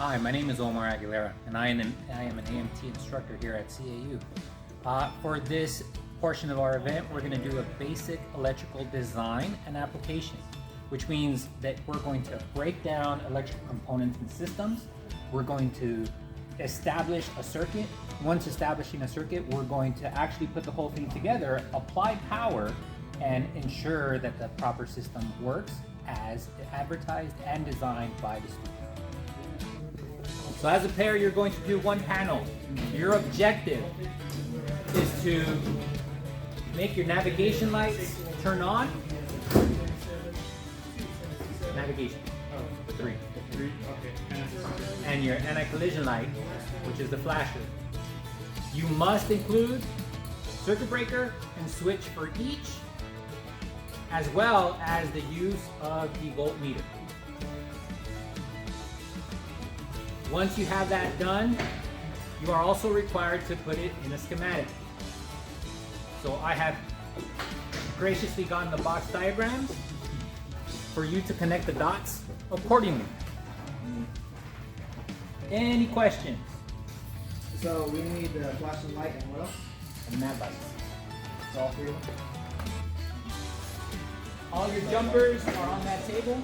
Hi, my name is Omar Aguilera, and I am an AMT instructor here at CAU. For this portion of our event, we're going to do a basic electrical design and application, which means that we're going to break down electrical components and systems. We're going to establish a circuit. Once establishing a circuit, we're going to actually put the whole thing together, apply power, and ensure that the proper system works as advertised and designed by the student. So as a pair, you're going to do one panel. Your objective is to make your navigation lights turn on. Navigation. Three. Okay. And your anti-collision light, which is the flasher. You must include circuit breaker and switch for each, as well as the use of the voltmeter. Once you have that done, you are also required to put it in a schematic. So I have graciously gotten the box diagrams for you to connect the dots accordingly. Any questions? So we need the flashing light and what else? And nav lights. It's all three of them? All your jumpers are on that table.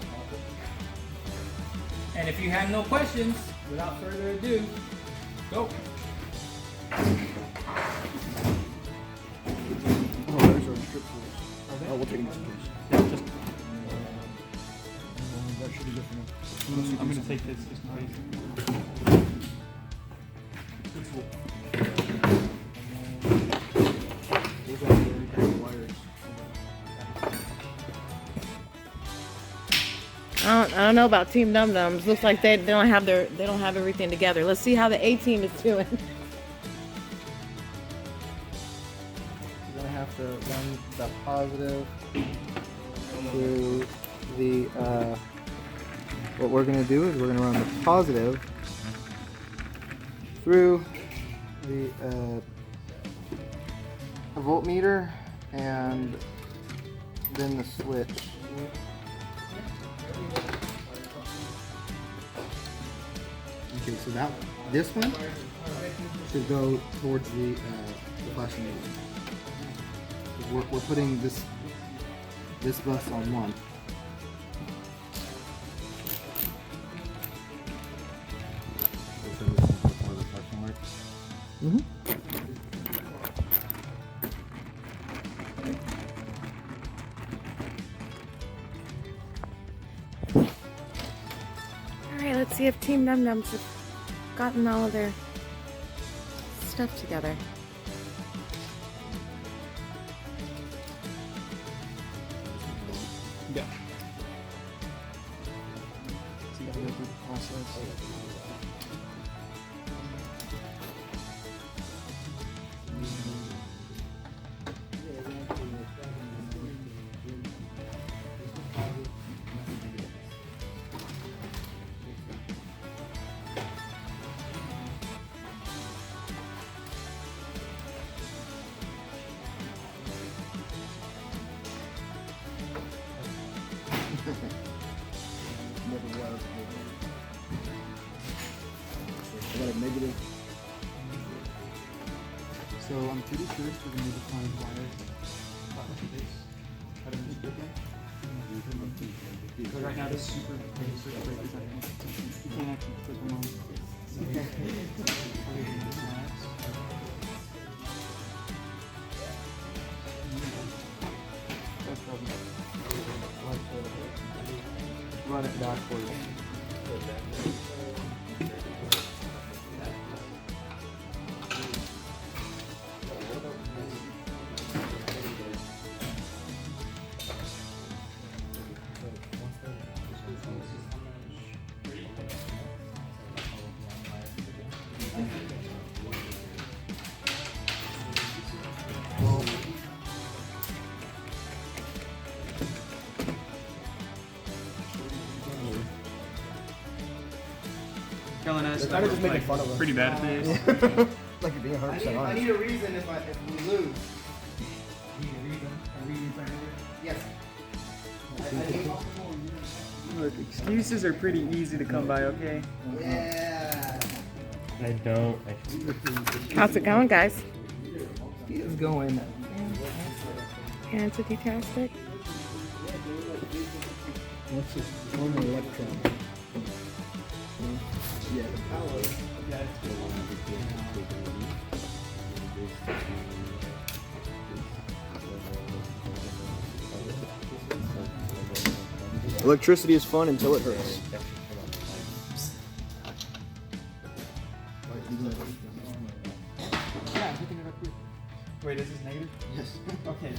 And if you have no questions, without further ado, go. Oh, there's our strip force. Oh, we'll take them. Yeah, just that should be different. I'm going to take this just in case. Those are very great wires. I don't know about Team Dum Dums. Looks like they don't have everything together. Let's see how the A team is doing. You're gonna have to run the positive to the. What we're gonna do is we're gonna run the positive through the voltmeter and then the switch. Okay, so this one should go towards the flashing light. We're putting this bus on one. Mm-hmm. Alright, let's see if Team Dum Dums have gotten all of their stuff together. Yeah. So you have to go through the process. Negative. So I'm pretty sure we're going to find wires like this. Because right now this super breakers, you can't actually put them on. Run it backwards. Telling us They're kinda just making fun of us. pretty bad at this. Like you're being 100% honest. I need a reason if we lose. Need a reason for anything? Yes. Look, excuses are pretty easy to come by, okay? Yeah. I don't. How's it going, guys? He is going. Fantastic. What's this one electron? Yeah, the power. Electricity is fun until it hurts. Yeah, I'm picking it up here. Wait, is this negative? Yes. Okay. It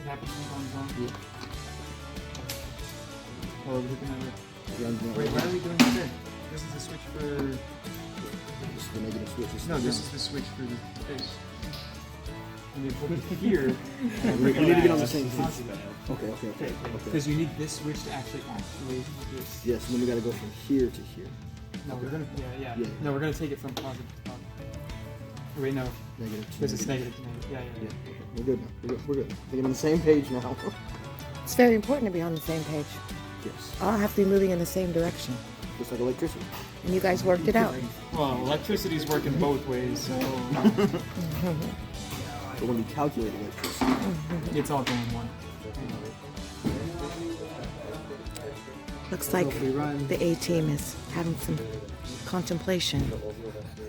happens sometimes, huh? Yeah. Oh, we're looking at it. Wait, why are we doing this? This is the switch for... This is the negative switch. No, this is the switch for the face. And we put it here. We need to get on the same page. Okay. Because you need this switch to actually actuate this. Yes, and then we gotta go from here to here. No, we're gonna... Yeah. No, we're gonna take it from positive to positive. Wait, no. Negative to Because it's negative to negative. Yeah. Okay, we're good now. We're good. We're on the same page now. It's very important to be on the same page. Yes. All have to be moving in the same direction. Just like electricity. And you guys worked it out. Well, electricity's working both ways, so But when you calculate electricity, it's all going one. Looks like the A team is having some contemplation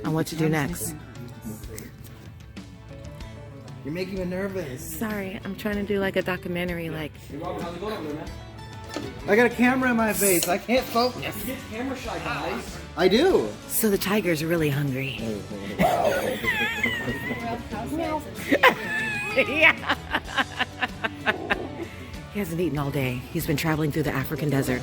on what to do next. you're making me nervous. Sorry, I'm trying to do like a documentary, like I got a camera in my face. I can't focus. Camera shy, guys. I do. so the tiger's really hungry. Yeah. He hasn't eaten all day. He's been traveling through the African desert.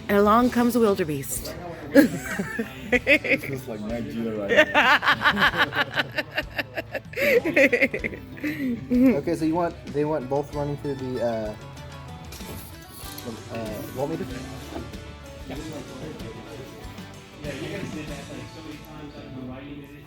And along comes a wildebeest. It's like Nigeria right now. Okay, so they want both running through the voltmeter? Yeah, you guys did that like so many times. I don't know why you did it.